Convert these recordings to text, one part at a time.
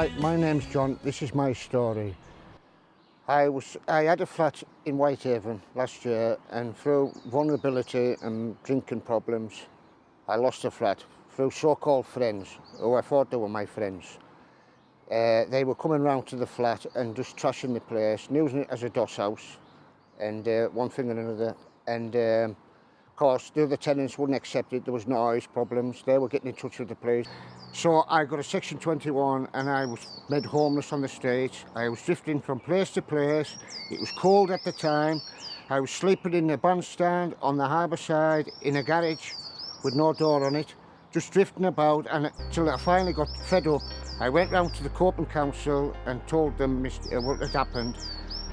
Hi, my name's John. This is my story. I had a flat in Whitehaven last year, and through vulnerability and drinking problems, I lost the flat through so-called friends, who I thought they were my friends. They were coming round to the flat and just trashing the place, using it as a doss house, and one thing and another. And of course, the other tenants wouldn't accept it. There was noise problems. They were getting in touch with the police. So I got a Section 21 and I was made homeless on the street. I was drifting from place to place. It was cold at the time. I was sleeping in the bandstand, on the harbour side, in a garage with no door on it, just drifting about, and until I finally got fed up. I went round to the Coping Council and told them what had happened,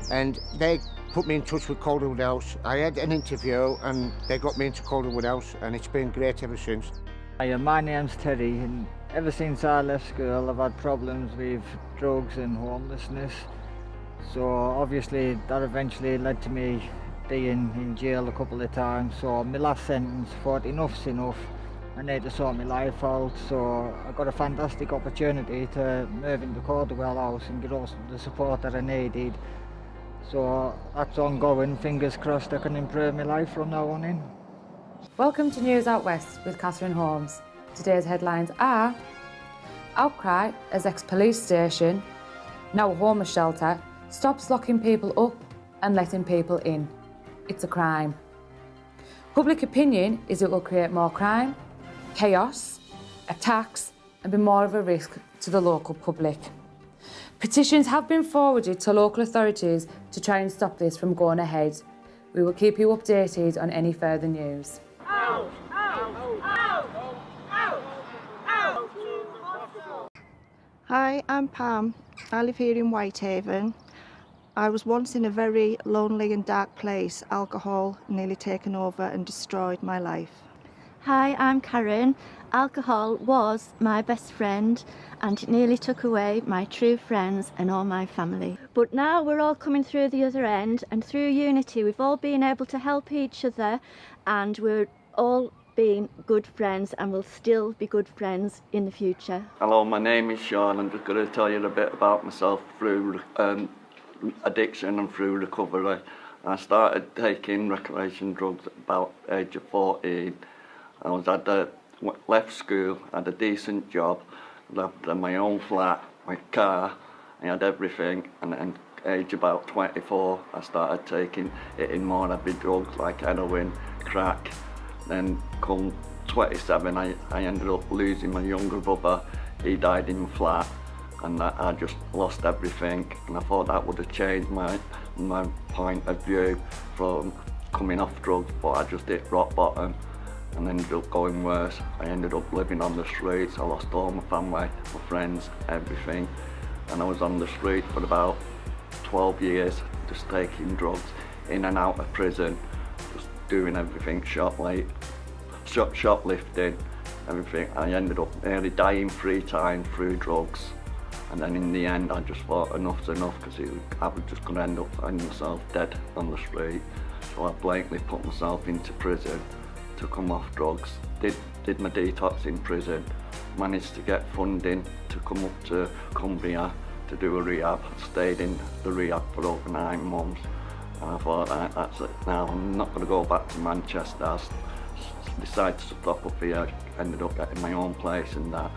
and they put me in touch with Calderwood House. I had an interview and they got me into Calderwood House, and it's been great ever since. Hi, my name's Teddy, and ever since I left school I've had problems with drugs and homelessness. So obviously that eventually led to me being in jail a couple of times. So my last sentence, thought enough's enough, I need to sort my life out. So I got a fantastic opportunity to move into Calderwood House and get all the support that I needed. So that's ongoing. Fingers crossed I can improve my life from now on in. Welcome to News Out West with Catherine Holmes. Today's headlines are: outcry as ex-police station, now a homeless shelter, stops locking people up and letting people in. It's a crime. Public opinion is it will create more crime, chaos, attacks and be more of a risk to the local public. Petitions have been forwarded to local authorities to try and stop this from going ahead. We will keep you updated on any further news. Hi, I'm Pam. I live here in Whitehaven. I was once in a very lonely and dark place. Alcohol nearly taken over and destroyed my life. Hi, I'm Karen. Alcohol was my best friend and it nearly took away my true friends and all my family. But now we're all coming through the other end, and through unity we've all been able to help each other, and we're all being good friends and will still be good friends in the future. Hello, my name is Sean. I'm just going to tell you a bit about myself through addiction and through recovery. I started taking recreation drugs at about the age of 14. Left school, had a decent job, lived in my own flat, my car, I had everything, and then age about 24 I started taking it in more heavy drugs like heroin, crack. Then come 27 I ended up losing my younger brother. He died in flat, and I just lost everything, and I thought that would have changed my point of view from coming off drugs, but I just hit rock bottom and ended up going worse. I ended up living on the streets. I lost all my family, my friends, everything, and I was on the street for about 12 years just taking drugs in and out of prison, just doing everything, shoplifting, everything. I ended up nearly dying 3 times through drugs, and then in the end I just thought enough's enough, because I was just going to end up finding myself dead on the street. So I blatantly put myself into prison to come off drugs, did my detox in prison, managed to get funding to come up to Cumbria to do a rehab. Stayed in the rehab for over 9 months, and I thought, that's it now, I'm not going to go back to Manchester. I decided to stop up here, ended up getting my own place and that.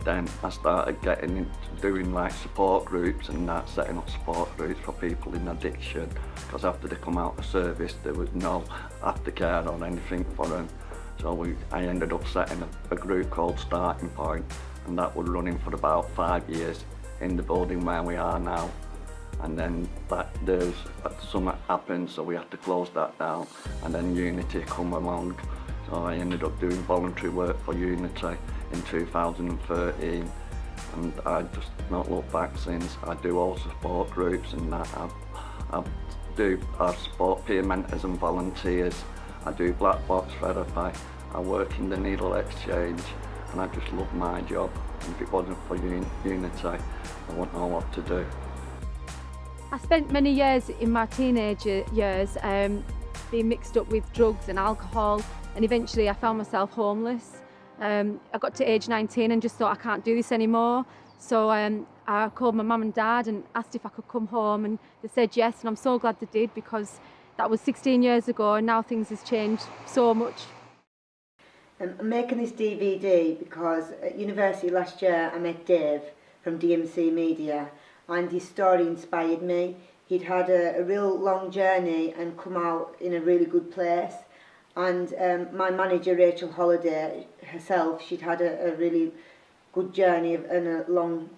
Then I started getting into doing like support groups and that, setting up support groups for people in addiction, because after they come out of service there was no aftercare or anything for them. So I ended up setting a group called Starting Point, and that was running for about 5 years in the building where we are now. And then something happened, so we had to close that down, and then Unity come along. So I ended up doing voluntary work for Unity in 2013, and I just not looked back since. I do all support groups and that. I support peer mentors and volunteers. I do black box therapy. I work in the needle exchange, and I just love my job. And if it wasn't for Unity, I wouldn't know what to do. I spent many years in my teenage years being mixed up with drugs and alcohol, and eventually I found myself homeless. I got to age 19 and just thought I can't do this anymore. So I I called my mum and dad and asked if I could come home, and they said yes, and I'm so glad they did, because that was 16 years ago and now things has changed so much. I'm making this DVD because at university last year I met Dave from DMC Media, and his story inspired me. He'd had a real long journey and come out in a really good place. And my manager, Rachel Holiday, herself, she'd had a really good journey and a long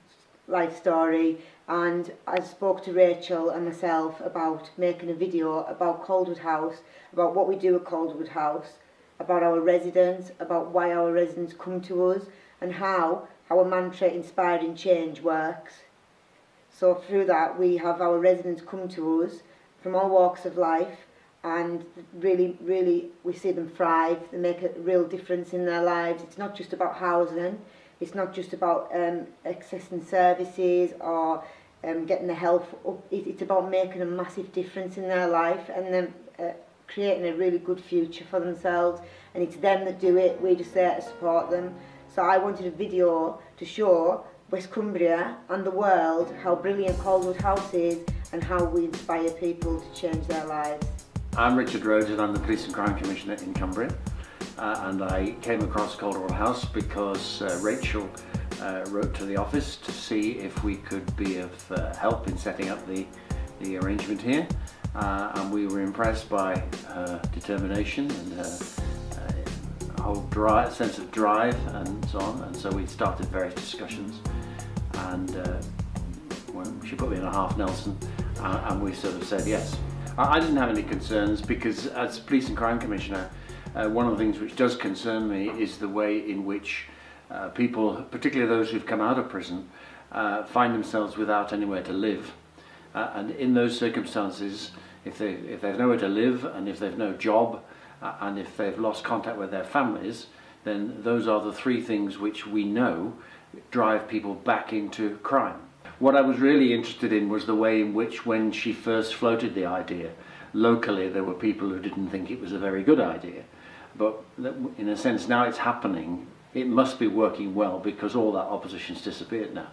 life story. And I spoke to Rachel and myself about making a video about Calderwood House, about what we do at Calderwood House, about our residents, about why our residents come to us, and how our mantra inspiring change works. So through that we have our residents come to us from all walks of life, and really we see them thrive. They make a real difference in their lives. It's not just about housing, it's not just about accessing services or getting the health up. It's about making a massive difference in their life and them creating a really good future for themselves. And it's them that do it, we're just there to support them. So I wanted a video to show West Cumbria and the world how brilliant Calderwood House is and how we inspire people to change their lives. I'm Richard Rhodes and I'm the Police and Crime Commissioner in Cumbria, and I came across Calderwood House because Rachel wrote to the office to see if we could be of help in setting up the arrangement here, and we were impressed by her determination and her whole sense of drive and so on, and so we started various discussions, and she put me in a half Nelson, and we sort of said yes. I didn't have any concerns because as Police and Crime Commissioner, one of the things which does concern me is the way in which people, particularly those who've come out of prison, find themselves without anywhere to live. And in those circumstances, if they've nowhere to live and if they've no job and if they've lost contact with their families, then those are the three things which we know drive people back into crime. What I was really interested in was the way in which, when she first floated the idea, locally there were people who didn't think it was a very good idea. But in a sense, now it's happening, it must be working well because all that opposition's disappeared now.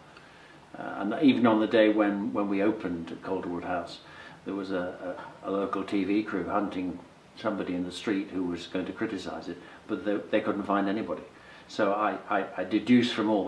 And even on the day when we opened at Calderwood House, there was a local TV crew hunting somebody in the street who was going to criticise it, but they couldn't find anybody. So I deduced from all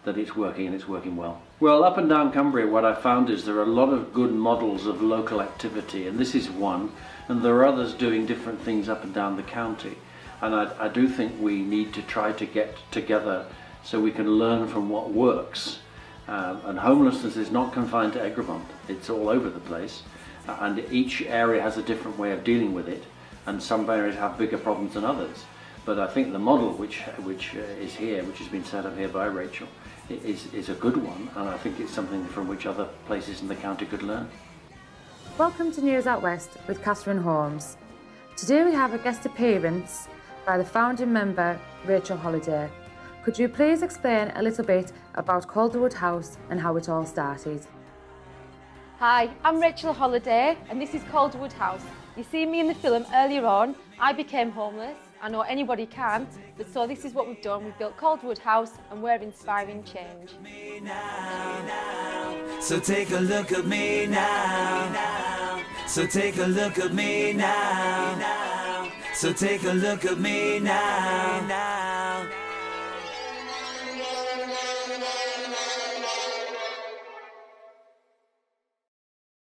that it's working, and it's working well. Well, up and down Cumbria, what I found is there are a lot of good models of local activity, and this is one, and there are others doing different things up and down the county. And I do think we need to try to get together so we can learn from what works. And homelessness is not confined to Egremont, it's all over the place, and each area has a different way of dealing with it, and some areas have bigger problems than others. But I think the model which is here, which has been set up here by Rachel, is a good one, and I think it's something from which other places in the county could learn. Welcome to News Out West with Catherine Holmes. Today we have a guest appearance by the founding member Rachel Holiday. Could you please explain a little bit about Calderwood House and how it all started? Hi, I'm Rachel Holiday and this is Calderwood House. You see me in the film earlier on. I became homeless. I know anybody can, but so this is what we've done. We've built Calderwood House and we're inspiring change. So take a look at me now. So take a look at me now. So take a look at me now.